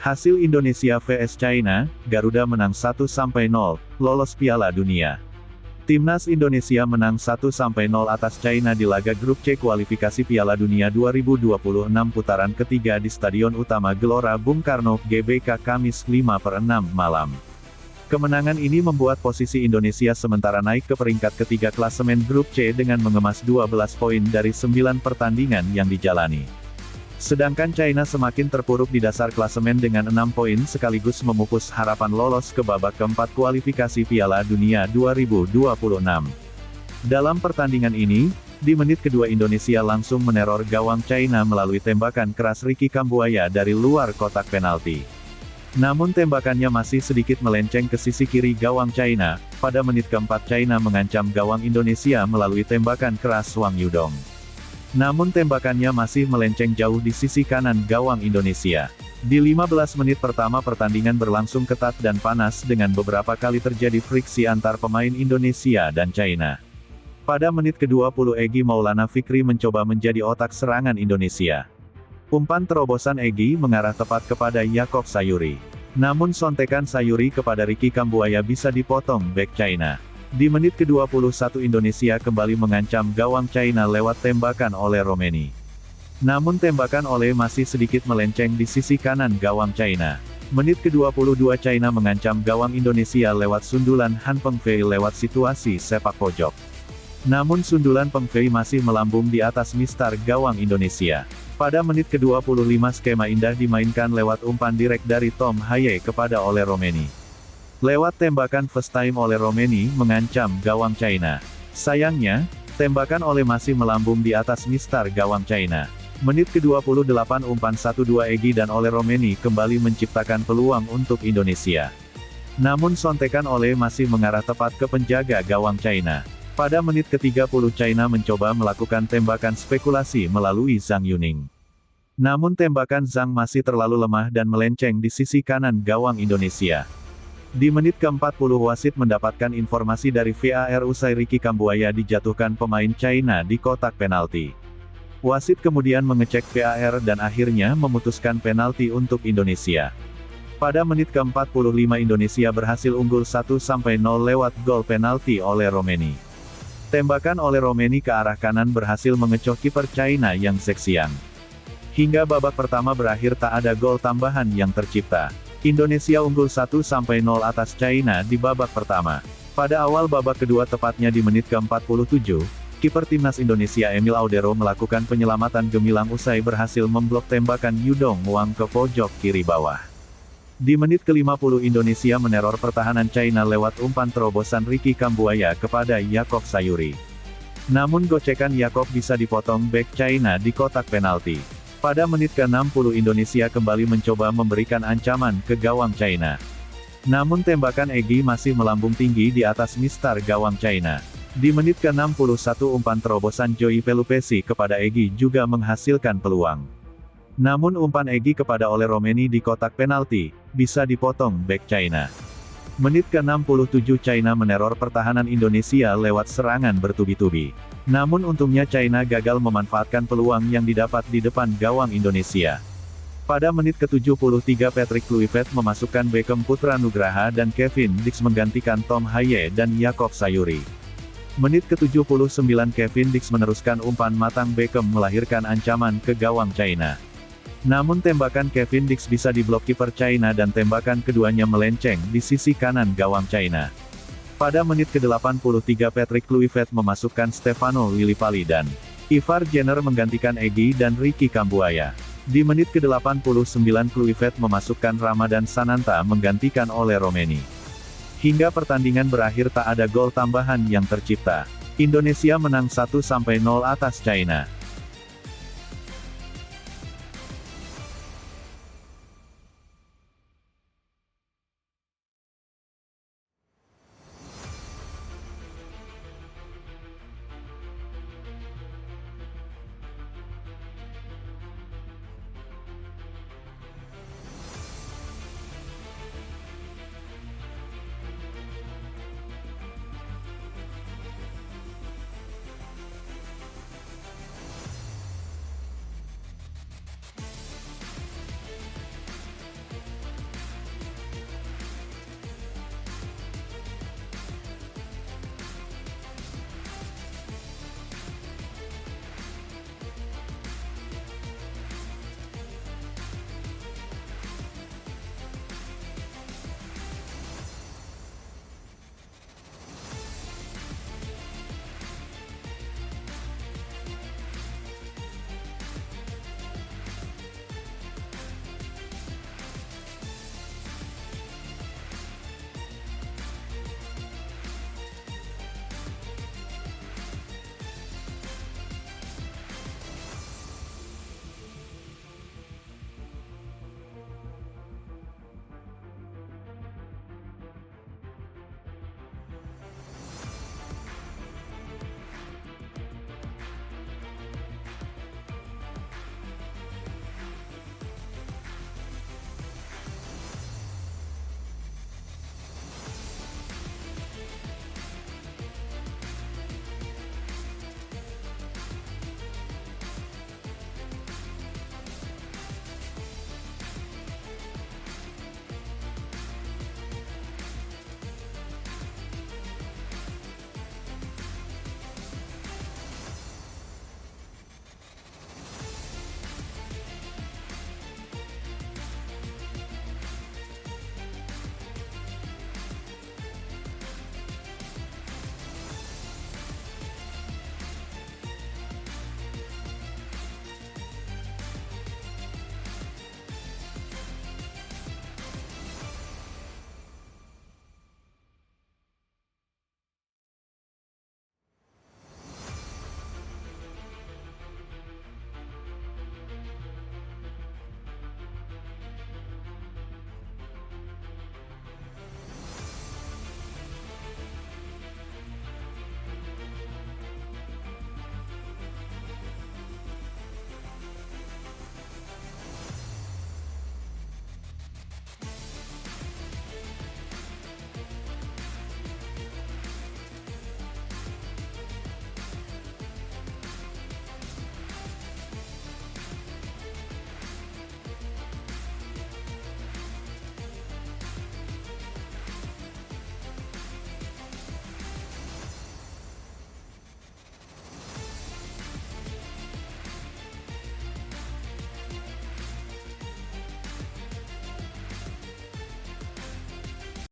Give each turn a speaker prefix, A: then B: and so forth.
A: Hasil Indonesia vs China, Garuda menang 1-0, lolos Piala Dunia. Timnas Indonesia menang 1-0 atas China di laga grup C kualifikasi Piala Dunia 2026 putaran ketiga di Stadion Utama Gelora Bung Karno, GBK Kamis 5/6 malam. Kemenangan ini membuat posisi Indonesia sementara naik ke peringkat ketiga klasemen grup C dengan mengemas 12 poin dari 9 pertandingan yang dijalani. Sedangkan China semakin terpuruk di dasar klasemen dengan 6 poin sekaligus memupus harapan lolos ke babak keempat kualifikasi Piala Dunia 2026. Dalam pertandingan ini, di menit kedua Indonesia langsung meneror gawang China melalui tembakan keras Ricky Kambuaya dari luar kotak penalti. Namun tembakannya masih sedikit melenceng ke sisi kiri gawang China. Pada menit keempat China mengancam gawang Indonesia melalui tembakan keras Wang Yudong. Namun tembakannya masih melenceng jauh di sisi kanan gawang Indonesia. Di 15 menit pertama pertandingan berlangsung ketat dan panas dengan beberapa kali terjadi friksi antar pemain Indonesia dan China. Pada menit ke-20 Egy Maulana Fikri mencoba menjadi otak serangan Indonesia. Umpan terobosan Egy mengarah tepat kepada Yakob Sayuri. Namun sontekan Sayuri kepada Ricky Kambuaya bisa dipotong bek China. Di menit ke-21 Indonesia kembali mengancam gawang China lewat tembakan oleh Romeni. Namun tembakan oleh masih sedikit melenceng di sisi kanan gawang China. Menit ke-22 China mengancam gawang Indonesia lewat sundulan Han Pengfei lewat situasi sepak pojok. Namun sundulan Pengfei masih melambung di atas mistar gawang Indonesia. Pada menit ke-25 skema indah dimainkan lewat umpan direct dari Tom Haye kepada oleh Romeni. Lewat tembakan first time oleh Romeni mengancam gawang China. Sayangnya, tembakan oleh masih melambung di atas mistar gawang China. Menit ke-28 umpan 1-2 Egy dan oleh Romeni kembali menciptakan peluang untuk Indonesia. Namun sontekan oleh masih mengarah tepat ke penjaga gawang China. Pada menit ke-30 China mencoba melakukan tembakan spekulasi melalui Zhang Yuning. Namun tembakan Zhang masih terlalu lemah dan melenceng di sisi kanan gawang Indonesia. Di menit ke-40 wasit mendapatkan informasi dari VAR usai Ricky Kambuaya dijatuhkan pemain China di kotak penalti. Wasit kemudian mengecek VAR dan akhirnya memutuskan penalti untuk Indonesia. Pada menit ke-45 Indonesia berhasil unggul 1-0 lewat gol penalti oleh Romeni. Tembakan oleh Romeni ke arah kanan berhasil mengecoh kiper China Yang Zexiang. Hingga babak pertama berakhir tak ada gol tambahan yang tercipta. Indonesia unggul 1-0 atas China di babak pertama. Pada awal babak kedua tepatnya di menit ke-47, kiper timnas Indonesia Emil Audero melakukan penyelamatan gemilang usai berhasil memblok tembakan Yudong Wang ke pojok kiri bawah. Di menit ke-50 Indonesia meneror pertahanan China lewat umpan terobosan Ricky Kambuaya kepada Yakob Sayuri. Namun gocekan Yakob bisa dipotong bek China di kotak penalti. Pada menit ke-60 Indonesia kembali mencoba memberikan ancaman ke gawang China. Namun tembakan Egy masih melambung tinggi di atas mistar gawang China. Di menit ke-61 umpan terobosan Joey Pelupesi kepada Egy juga menghasilkan peluang. Namun umpan Egy kepada oleh Romeni di kotak penalti, bisa dipotong bek China. Menit ke-67 China meneror pertahanan Indonesia lewat serangan bertubi-tubi. Namun untungnya China gagal memanfaatkan peluang yang didapat di depan gawang Indonesia. Pada menit ke-73 Patrick Kluivert memasukkan Beckham Putra Nugraha dan Kevin Dix menggantikan Tom Haye dan Yakob Sayuri. Menit ke-79 Kevin Dix meneruskan umpan matang Beckham melahirkan ancaman ke gawang China. Namun tembakan Kevin Dix bisa diblok kiper China dan tembakan keduanya melenceng di sisi kanan gawang China. Pada menit ke-83 Patrick Kluivert memasukkan Stefano Lillipali dan Ivar Jenner menggantikan Egy dan Ricky Kambuaya. Di menit ke-89 Kluivert memasukkan Ramadan Sananta menggantikan oleh Romeni. Hingga pertandingan berakhir tak ada gol tambahan yang tercipta. Indonesia menang 1-0 atas China.